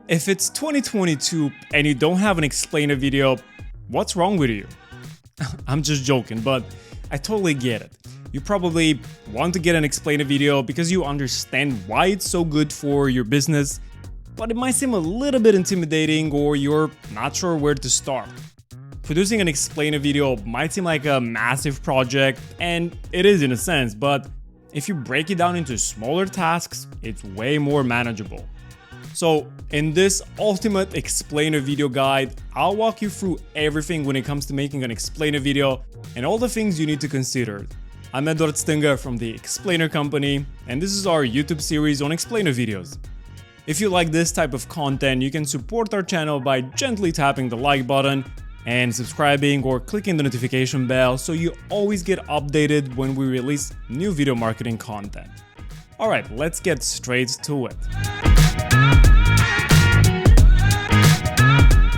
If it's 2022 and you don't have an explainer video, what's wrong with you? I'm just joking, but I totally get it. You probably want to get an explainer video because you understand why it's so good for your business, but it might seem a little bit intimidating or you're not sure where to start. Producing an explainer video might seem like a massive project, and it is in a sense, but if you break it down into smaller tasks, it's way more manageable. So in this ultimate explainer video guide, I'll walk you through everything when it comes to making an explainer video and all the things you need to consider. I'm Edward Stinger from the Explainer Company, and this is our YouTube series on explainer videos. If you like this type of content, you can support our channel by gently tapping the like button and subscribing or clicking the notification bell so you always get updated when we release new video marketing content. Alright, let's get straight to it.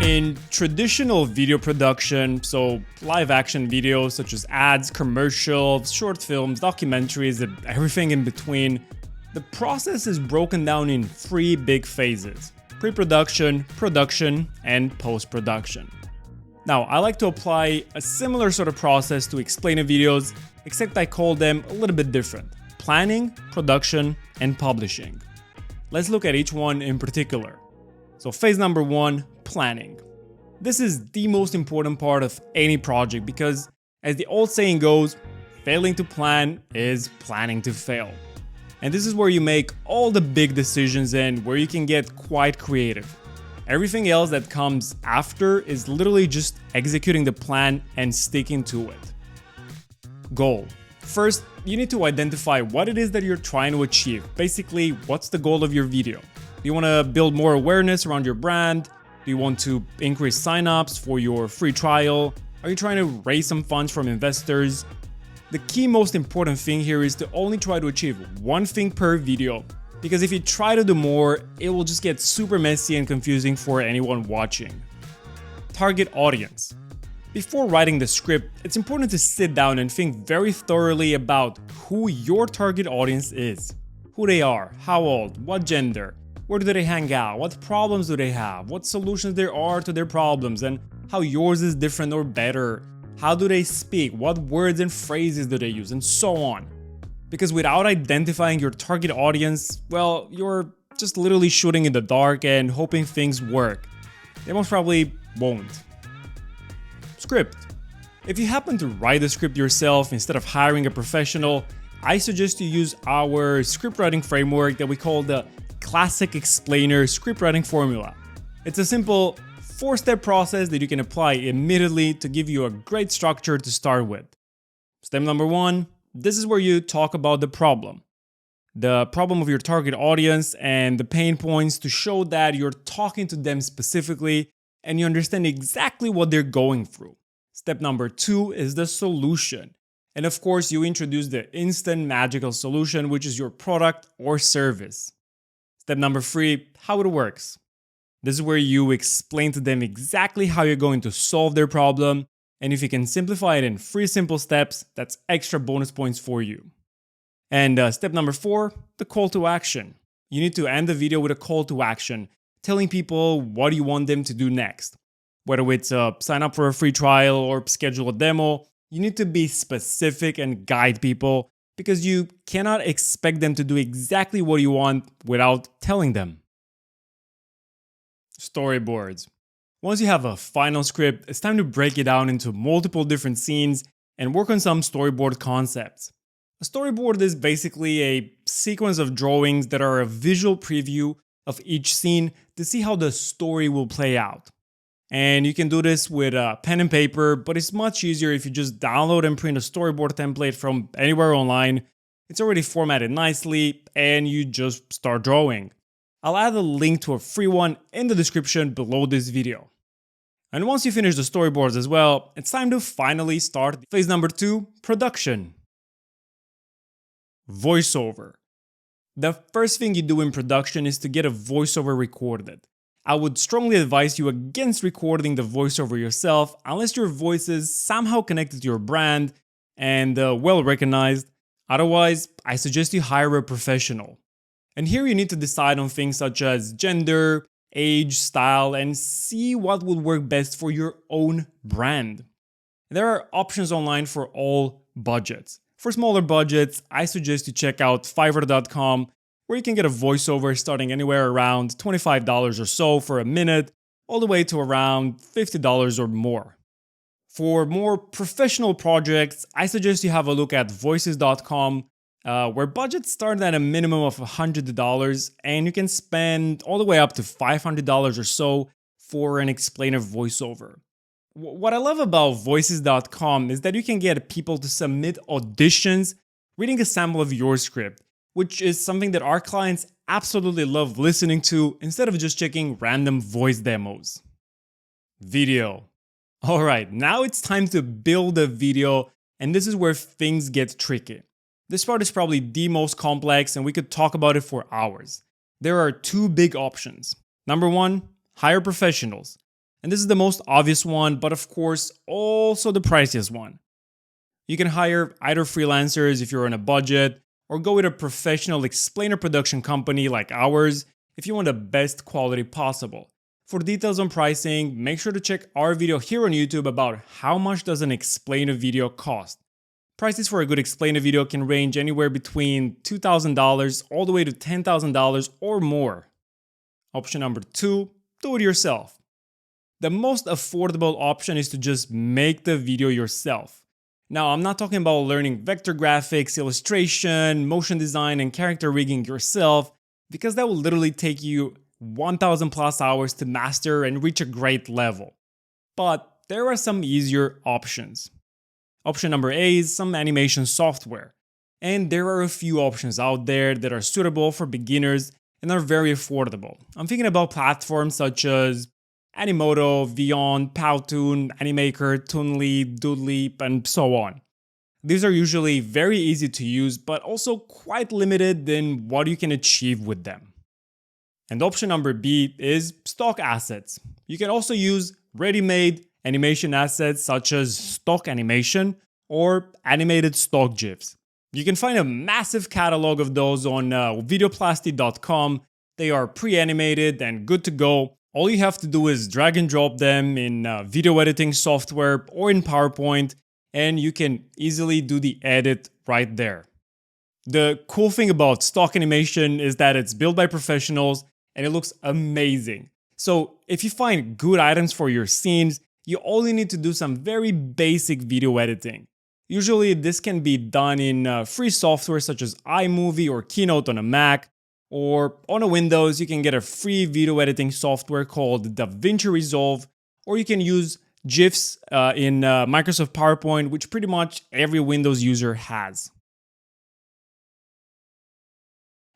In traditional video production, so live action videos such as ads, commercials, short films, documentaries, and everything in between, the process is broken down in three big phases: pre-production, production, and post-production. Now, I like to apply a similar sort of process to explainer videos, except I call them a little bit different: planning, production, and publishing. Let's look at each one in particular. So phase number one, planning. This is the most important part of any project because, as the old saying goes, failing to plan is planning to fail. And this is where you make all the big decisions and where you can get quite creative. Everything else that comes after is literally just executing the plan and sticking to it. Goal. First, you need to identify what it is that you're trying to achieve. Basically, what's the goal of your video? Do you want to build more awareness around your brand? Do you want to increase signups for your free trial? Are you trying to raise some funds from investors? The key most important thing here is to only try to achieve one thing per video, because if you try to do more, it will just get super messy and confusing for anyone watching. Target audience. Before writing the script, it's important to sit down and think very thoroughly about who your target audience is. Who they are, how old, what gender, where do they hang out, what problems do they have, what solutions there are to their problems, and how yours is different or better. How do they speak, what words and phrases do they use, and so on. Because without identifying your target audience, well, you're just literally shooting in the dark and hoping things work. They most probably won't. Script. If you happen to write the script yourself instead of hiring a professional, I suggest you use our script writing framework that we call the Classic Explainer Script Writing Formula. It's a simple 4-step process that you can apply immediately to give you a great structure to start with. Step number 1, this is where you talk about the problem of your target audience and the pain points to show that you're talking to them specifically and you understand exactly what they're going through. Step number 2 is the solution. And of course, you introduce the instant magical solution, which is your product or service. Step number 3, how it works. This is where you explain to them exactly how you're going to solve their problem, and if you can simplify it in 3 simple steps, that's extra bonus points for you. And step number 4, the call to action. You need to end the video with a call to action, telling people what you want them to do next. Whether it's sign up for a free trial or schedule a demo, you need to be specific and guide people, because you cannot expect them to do exactly what you want without telling them. Storyboards. Once you have a final script, it's time to break it down into multiple different scenes and work on some storyboard concepts. A storyboard is basically a sequence of drawings that are a visual preview of each scene to see how the story will play out. And you can do this with pen and paper, but it's much easier if you just download and print a storyboard template from anywhere online. It's already formatted nicely, and you just start drawing. I'll add a link to a free one in the description below this video. And once you finish the storyboards as well, it's time to finally start phase number 2, production. Voiceover. The first thing you do in production is to get a voiceover recorded. I would strongly advise you against recording the voiceover yourself unless your voice is somehow connected to your brand and well recognized. Otherwise, I suggest you hire a professional. And here you need to decide on things such as gender, age, style, and see what would work best for your own brand. There are options online for all budgets. For smaller budgets, I suggest you check out Fiverr.com, where you can get a voiceover starting anywhere around $25 or so for a minute, all the way to around $50 or more. For more professional projects, I suggest you have a look at Voices.com, where budgets start at a minimum of $100 and you can spend all the way up to $500 or so for an explainer voiceover. What I love about Voices.com is that you can get people to submit auditions reading a sample of your script, which is something that our clients absolutely love listening to instead of just checking random voice demos. Video. Alright, now it's time to build a video, and this is where things get tricky. This part is probably the most complex, and we could talk about it for hours. There are two big options. Number one, hire professionals. And this is the most obvious one, but of course, also the priciest one. You can hire either freelancers if you're on a budget, or go with a professional explainer production company like ours if you want the best quality possible. For details on pricing, make sure to check our video here on YouTube about how much does an explainer video cost. Prices for a good explainer video can range anywhere between $2,000 all the way to $10,000 or more. Option number two, do it yourself. The most affordable option is to just make the video yourself. Now, I'm not talking about learning vector graphics, illustration, motion design, and character rigging yourself, because that will literally take you 1,000 plus hours to master and reach a great level. But there are some easier options. Option number A is some animation software. And there are a few options out there that are suitable for beginners and are very affordable. I'm thinking about platforms such as Animoto, Vyond, Powtoon, Animaker, Toonly, Doodleap, and so on. These are usually very easy to use, but also quite limited in what you can achieve with them. And option number B is stock assets. You can also use ready-made animation assets such as stock animation or animated stock GIFs. You can find a massive catalog of those on videoplasty.com. They are pre-animated and good to go. All you have to do is drag and drop them in video editing software or in PowerPoint, and you can easily do the edit right there. The cool thing about stock animation is that it's built by professionals and it looks amazing. So if you find good items for your scenes, you only need to do some very basic video editing. Usually this can be done in free software such as iMovie or Keynote on a Mac, or on a Windows you can get a free video editing software called DaVinci Resolve, or you can use GIFs in Microsoft PowerPoint, which pretty much every Windows user has.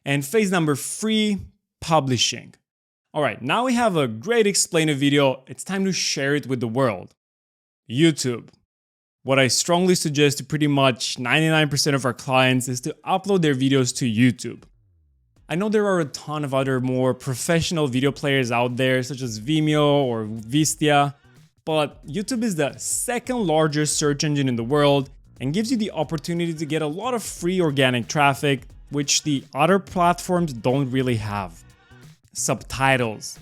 And phase number 3, publishing. Alright, now we have a great explainer video, it's time to share it with the world. YouTube. What I strongly suggest to pretty much 99% of our clients is to upload their videos to YouTube. I know there are a ton of other more professional video players out there, such as Vimeo or Vistia, but YouTube is the second largest search engine in the world and gives you the opportunity to get a lot of free organic traffic, which the other platforms don't really have. Subtitles.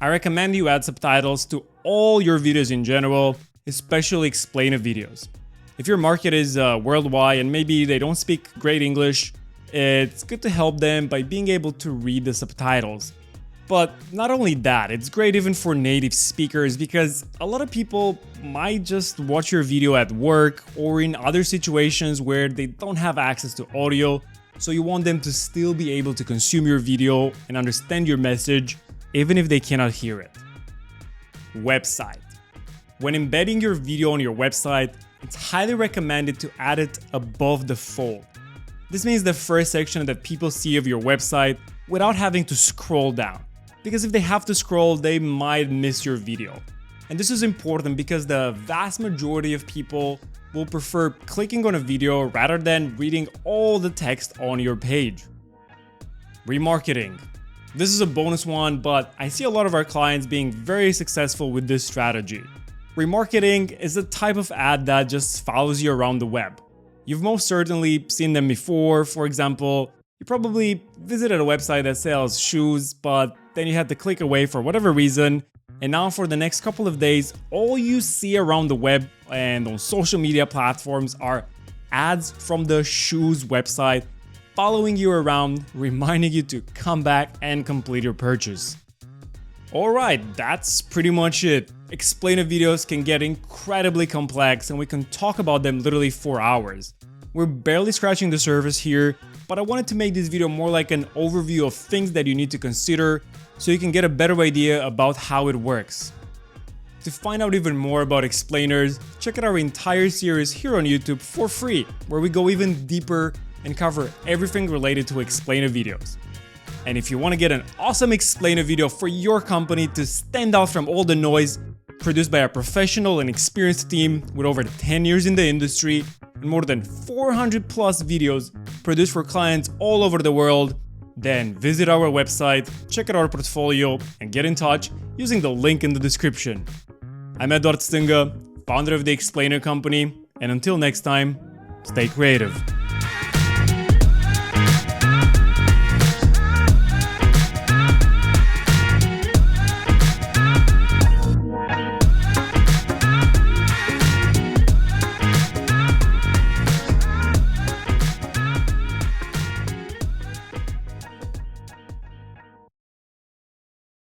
I recommend you add subtitles to all your videos in general, especially explainer videos. If your market is worldwide and maybe they don't speak great English, it's good to help them by being able to read the subtitles. But not only that, it's great even for native speakers because a lot of people might just watch your video at work or in other situations where they don't have access to audio, so you want them to still be able to consume your video and understand your message even if they cannot hear it. Website. When embedding your video on your website, it's highly recommended to add it above the fold. This means the first section that people see of your website without having to scroll down. Because if they have to scroll, they might miss your video. And this is important because the vast majority of people will prefer clicking on a video rather than reading all the text on your page. Remarketing. This is a bonus one, but I see a lot of our clients being very successful with this strategy. Remarketing is a type of ad that just follows you around the web. You've most certainly seen them before. For example, You probably visited a website that sells shoes, but then you had to click away for whatever reason, and now for the next couple of days, all you see around the web and on social media platforms are ads from the shoes website following you around, reminding you to come back and complete your purchase. Alright, that's pretty much it. Explainer videos can get incredibly complex and we can talk about them literally for hours. We're barely scratching the surface here, but I wanted to make this video more like an overview of things that you need to consider so you can get a better idea about how it works. To find out even more about explainers, check out our entire series here on YouTube for free, where we go even deeper and cover everything related to explainer videos. And if you want to get an awesome explainer video for your company to stand out from all the noise, produced by a professional and experienced team with over 10 years in the industry and more than 400 plus videos produced for clients all over the world, then visit our website, check out our portfolio, and get in touch using the link in the description. I'm Edward Stinga, founder of the Explainer Company, and until next time, stay creative.